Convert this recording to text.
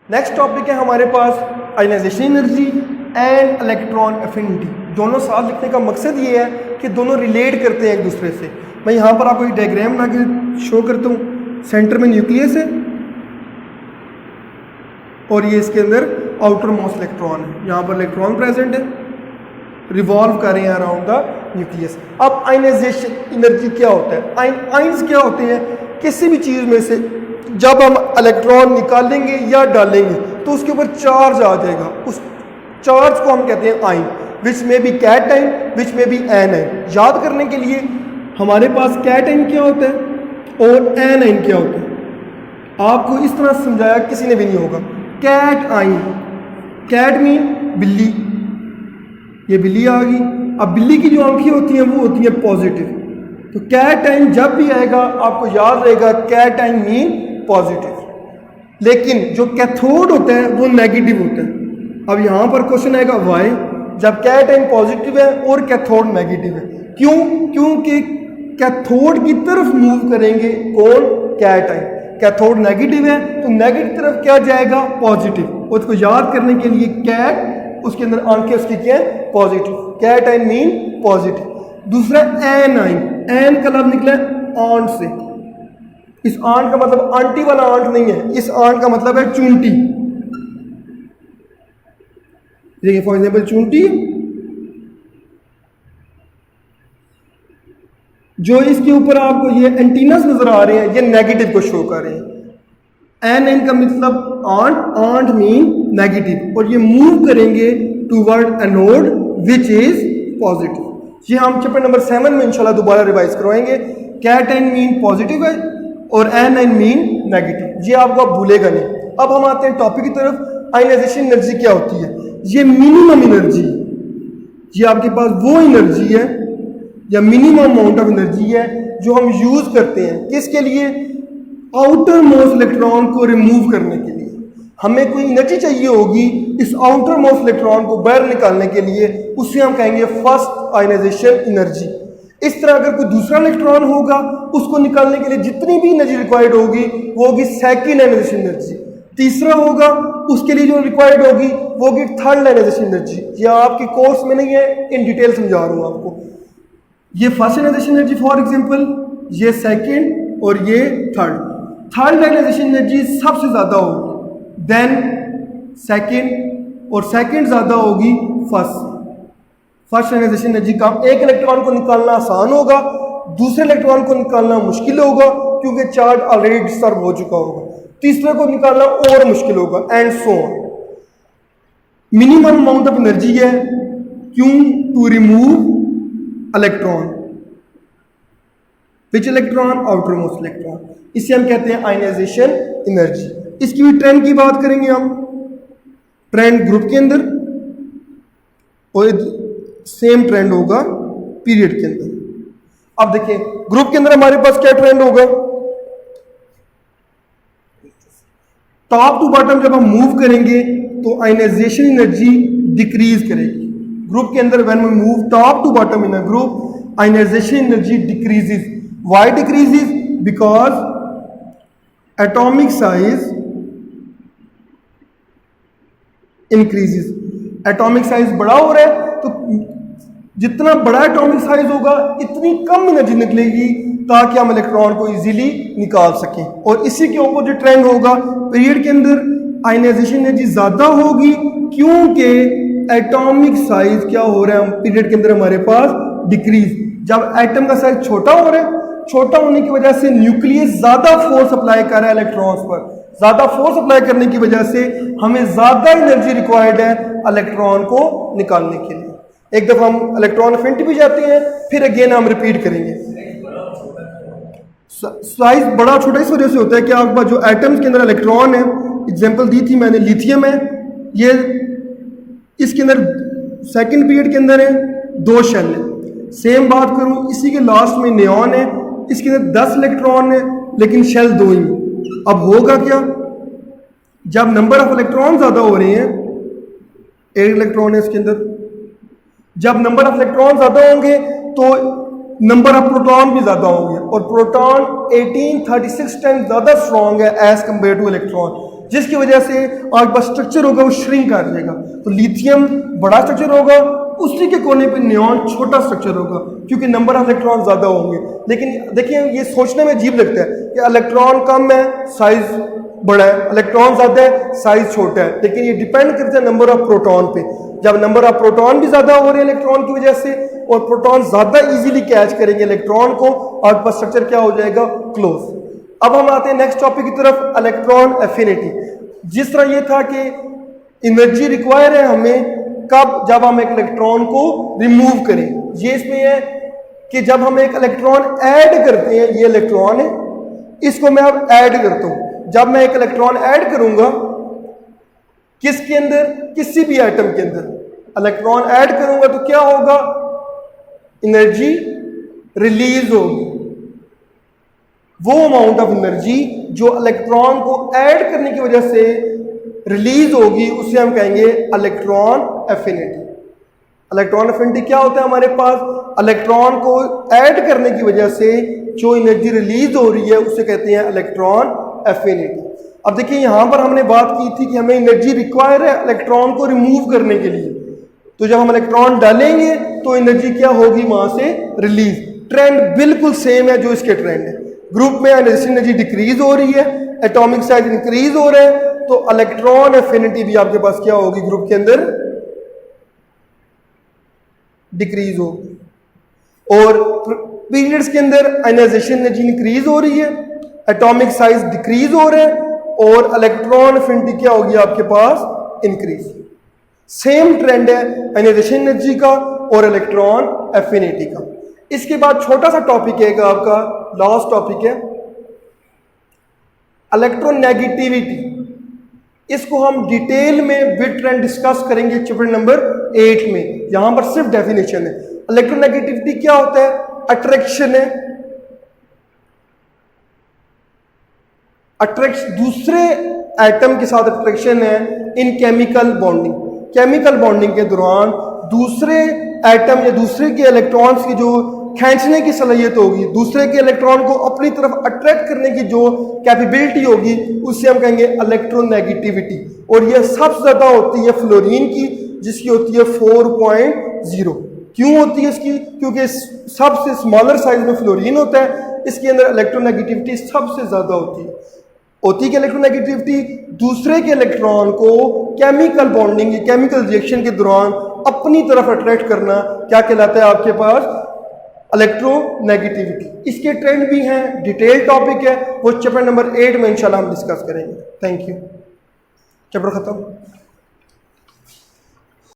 Next topic है हमारे पास ionisation energy and electron affinity. दोनों साथ लिखने का मकसद ये है कि दोनों रिलेट करते हैं एक दूसरे से। मैं यहाँ पर आपको एक डायग्राम बना के शो करता हूँ। सेंटर में न्यूक्लियस है और ये इसके अंदर आउटर मोस्ट इलेक्ट्रॉन है। यहाँ पर इलेक्ट्रॉन प्रेजेंट है, रिवॉल्व कर रहे हैं अराउंड द न्यूक्लियस। अब आयनाइजेशन एनर्जी क्या होता है? आयंस क्या होते हैं? किसी भी चीज़ में से जब हम इलेक्ट्रॉन निकालेंगे या डालेंगे तो उसके ऊपर चार्ज आ जाएगा। उस चार्ज को हम कहते हैं आयन, विच में बी कैट आयन, विच में बी एन आयन। याद करने के लिए हमारे पास कैट आयन क्या होता है और एन आयन क्या होता है। आपको इस तरह समझाया किसी ने भी नहीं होगा। कैट आयन, कैट मीन बिल्ली, ये बिल्ली आ गई। अब बिल्ली की जो आंखें होती हैं वो होती हैं पॉजिटिव। तो कैट आयन जब भी आएगा आपको याद रहेगा कैट आयन मीन पॉजिटिव। लेकिन जो कैथोड होता है वो नेगेटिव होता है। अब यहाँ पर क्वेश्चन आएगा वाई, जब कैट आयन पॉजिटिव है और कैथोड नेगेटिव है। क्यों? क्योंकि कैथोड की तरफ मूव करेंगे कौन? Cat ion. कैथोड नेगेटिव है तो नेगेटिव तरफ क्या जाएगा? पॉजिटिव। उसको याद करने के लिए कैट, उसके अंदर आंखें उसकी क्या है? Positive. Cation mean positive. दूसरा एन आयन, एन का लफ्ज निकला है आंट से। इस आंट का मतलब आंटी वाला आंट नहीं है, इस आंट का मतलब है चूंटी। देखिए फॉर एग्जाम्पल चूंटी, जो इसके ऊपर आपको ये एंटीनास नजर आ रहे हैं ये नेगेटिव को शो कर रहे हैं। एन का मतलब आंट, आंट मीन नेगेटिव, और ये मूव करेंगे toward anode which is positive. ये हम चैप्टर नंबर 7 में इंशाल्लाह दोबारा रिवाइज करवाएंगे। कैट आयन मीन पॉजिटिव है और एन आयन मीन नेगेटिव। ये आपको अब भूलेगा नहीं। अब हम आते हैं टॉपिक की तरफ। आयनाइजेशन एनर्जी क्या होती है? ये मिनिमम एनर्जी, ये आपके पास वो एनर्जी है या मिनिमम अमाउंट ऑफ एनर्जी है जो हम यूज करते हैं किसके लिए? आउटर मोस्ट इलेक्ट्रॉन को रिमूव करने के लिए। हमें कोई एनर्जी चाहिए होगी इस आउटर मोस्ट इलेक्ट्रॉन को बाहर निकालने के लिए, उसे हम कहेंगे फर्स्ट आयनाइजेशन एनर्जी। इस तरह अगर कोई दूसरा इलेक्ट्रॉन होगा उसको निकालने के लिए जितनी भी एनर्जी रिक्वायर्ड होगी वो होगी सेकेंड आयनाइजेशन एनर्जी। तीसरा होगा उसके लिए जो रिक्वायर्ड होगी वो होगी थर्ड आयनाइजेशन एनर्जी। ये आपके कोर्स में नहीं है, इन डिटेल समझा रहा हूँ आपको। ये first ionization energy for example, ये सेकंड और ये थर्ड। थर्ड आयनाइजेशन एनर्जी सबसे ज्यादा होगी देन सेकंड, और सेकंड ज्यादा होगी फर्स्ट। फर्स्ट आयनाइजेशन एनर्जी का एक इलेक्ट्रॉन को निकालना आसान होगा, दूसरे इलेक्ट्रॉन को निकालना मुश्किल होगा क्योंकि चार्ज ऑलरेडी डिस्टर्ब हो चुका होगा। तीसरे को निकालना और मुश्किल होगा and so on. Minimum amount of energy है क्यों? To remove electron. Which electron? Outermost electron. इसे हम कहते हैं आयनाइजेशन एनर्जी। इसकी भी ट्रेंड की बात करेंगे हम। ट्रेंड ग्रुप के अंदर और सेम ट्रेंड होगा पीरियड के अंदर। अब देखिए ग्रुप के अंदर हमारे पास क्या ट्रेंड होगा? टॉप टू बॉटम जब हम मूव करेंगे तो आयनाइजेशन एनर्जी डिक्रीज करेगी। ग्रुप के अंदर when we move top to bottom in a group, ionization energy decreases. Why decreases? Because atomic size increases. Atomic size बड़ा हो रहा है तो जितना बड़ा एटॉमिक साइज होगा इतनी कम एनर्जी निकलेगी ताकि हम इलेक्ट्रॉन को इजीली निकाल सकें। और इसी के ऑपोजिट ट्रेंड होगा पीरियड के अंदर। आयनाइजेशन एनर्जी ज्यादा होगी क्योंकि एटॉमिक साइज क्या हो रहा है पीरियड के अंदर हमारे पास? डिक्रीज। जब एटम का साइज छोटा हो रहा है, छोटा होने की वजह से न्यूक्लियस ज्यादा फोर्स अप्लाई कर रहा है इलेक्ट्रॉन्स पर। ज्यादा फोर्स अप्लाई करने की वजह से हमें ज्यादा एनर्जी रिक्वायर्ड है इलेक्ट्रॉन को निकालने के लिए। एक दफा हम इलेक्ट्रॉन एफिनिटी भी जाते हैं, फिर अगेन हम रिपीट करेंगे। साइज बड़ा छोटा इस वजह से होता है कि आपके पास जो एटम्स के अंदर इलेक्ट्रॉन है, एग्जांपल दी थी मैंने लिथियम है, ये इसके अंदर सेकंड पीरियड के अंदर है 2 शेल है। सेम बात करूं इसी के लास्ट में नियॉन है, इसके अंदर 10 इलेक्ट्रॉन है लेकिन शेल 2 ही। अब होगा क्या? जब नंबर ऑफ इलेक्ट्रॉन ज्यादा हो रहे हैं, 1 इलेक्ट्रॉन है इसके अंदर, जब नंबर ऑफ इलेक्ट्रॉन ज्यादा होंगे तो नंबर ऑफ प्रोटॉन भी ज्यादा होंगे, और प्रोटॉन 1836 टाइम ज्यादा स्ट्रॉन्ग है एज कंपेयर टू इलेक्ट्रॉन। जिसकी वजह से आपके पास स्ट्रक्चर होगा वो श्रिंक कर जाएगा। तो लिथियम बड़ा स्ट्रक्चर होगा, उसी के कोने पे नियॉन छोटा स्ट्रक्चर होगा, क्योंकि नंबर ऑफ इलेक्ट्रॉन ज़्यादा होंगे। लेकिन देखिए ये सोचने में अजीब लगता है कि इलेक्ट्रॉन कम है साइज बड़ा है, इलेक्ट्रॉन ज़्यादा है साइज छोटा है, लेकिन ये डिपेंड करता है नंबर ऑफ प्रोटॉन पे। जब नंबर ऑफ प्रोटॉन भी ज़्यादा हो रहे हैं इलेक्ट्रॉन की वजह से, और प्रोटॉन ज़्यादा इजीली कैच करेंगे इलेक्ट्रॉन को, आपके पास स्ट्रक्चर क्या हो जाएगा, क्लोज। अब हम आते हैं नेक्स्ट टॉपिक की तरफ, इलेक्ट्रॉन एफिनिटी। जिस तरह ये था कि एनर्जी रिक्वायर है हमें कब, जब हम एक इलेक्ट्रॉन को रिमूव करें। ये इसमें है कि जब हम एक इलेक्ट्रॉन ऐड करते हैं, ये इलेक्ट्रॉन है, इसको मैं अब ऐड करता हूं। जब मैं एक इलेक्ट्रॉन ऐड करूंगा किसके अंदर, किसी भी एटम के अंदर इलेक्ट्रॉन ऐड करूंगा तो क्या होगा, एनर्जी रिलीज होगी। वो अमाउंट ऑफ एनर्जी जो इलेक्ट्रॉन को ऐड करने की वजह से रिलीज होगी उसे हम कहेंगे इलेक्ट्रॉन एफिनिटी। इलेक्ट्रॉन एफिनिटी क्या होता है, हमारे पास इलेक्ट्रॉन को ऐड करने की वजह से जो एनर्जी रिलीज हो रही है उसे कहते हैं इलेक्ट्रॉन एफिनिटी। अब देखिए यहां पर हमने बात की थी कि हमें एनर्जी रिक्वायर है इलेक्ट्रॉन को रिमूव करने के लिए, तो जब हम इलेक्ट्रॉन डालेंगे तो एनर्जी क्या होगी वहां से रिलीज। ट्रेंड बिल्कुल सेम है जो इसके ट्रेंड है, ग्रुप में एनर्जी डिक्रीज हो रही है, एटॉमिक साइज इंक्रीज हो रहा है, तो इलेक्ट्रॉन एफिनिटी भी आपके पास क्या होगी, ग्रुप के अंदर डिक्रीज होगी। और पीरियड्स के अंदर आयनाइजेशन एनर्जी इंक्रीज हो रही है, एटॉमिक साइज डिक्रीज हो रहा है, और इलेक्ट्रॉन एफिनिटी क्या होगी आपके पास, इंक्रीज। सेम ट्रेंड है आयनाइजेशन एनर्जी का और इलेक्ट्रॉन एफिनिटी का। इसके बाद छोटा सा टॉपिक है आपका, लास्ट टॉपिक है इलेक्ट्रोनेगेटिविटी। इसको हम डिटेल में विद ट्रेंड डिस्कस करेंगे चैप्टर नंबर 8 में। यहां पर सिर्फ डेफिनेशन है। इलेक्ट्रोनेगेटिविटी क्या होता है, अट्रैक्शन है, अट्रैक्शन दूसरे एटम के साथ अट्रैक्शन है इन केमिकल बॉन्डिंग। केमिकल बॉन्डिंग के दौरान दूसरे एटम या दूसरे के इलेक्ट्रॉन्स की जो खींचने की सलाहियत होगी, दूसरे के इलेक्ट्रॉन को अपनी तरफ अट्रैक्ट करने की जो कैपेबिलिटी होगी, उससे हम कहेंगे इलेक्ट्रोनेगेटिविटी। और यह सबसे ज्यादा होती है फ्लोरीन की, जिसकी होती है 4.0। क्यों होती है इसकी, क्योंकि सबसे स्मॉलर साइज में फ्लोरीन होता है, इसके अंदर इलेक्ट्रोनेगेटिविटी सबसे ज्यादा होती है। कि इलेक्ट्रोनेगेटिविटी दूसरे के इलेक्ट्रॉन को केमिकल बॉन्डिंग, केमिकल रिएक्शन के दौरान अपनी तरफ अट्रैक्ट करना क्या कहलाता है आपके पास, इलेक्ट्रोनेगेटिविटी। इसके ट्रेंड भी हैं, डिटेल टॉपिक है, वो चैप्टर नंबर 8 में इंशाल्लाह हम डिस्कस करेंगे। Thank you. चैप्टर खत्म।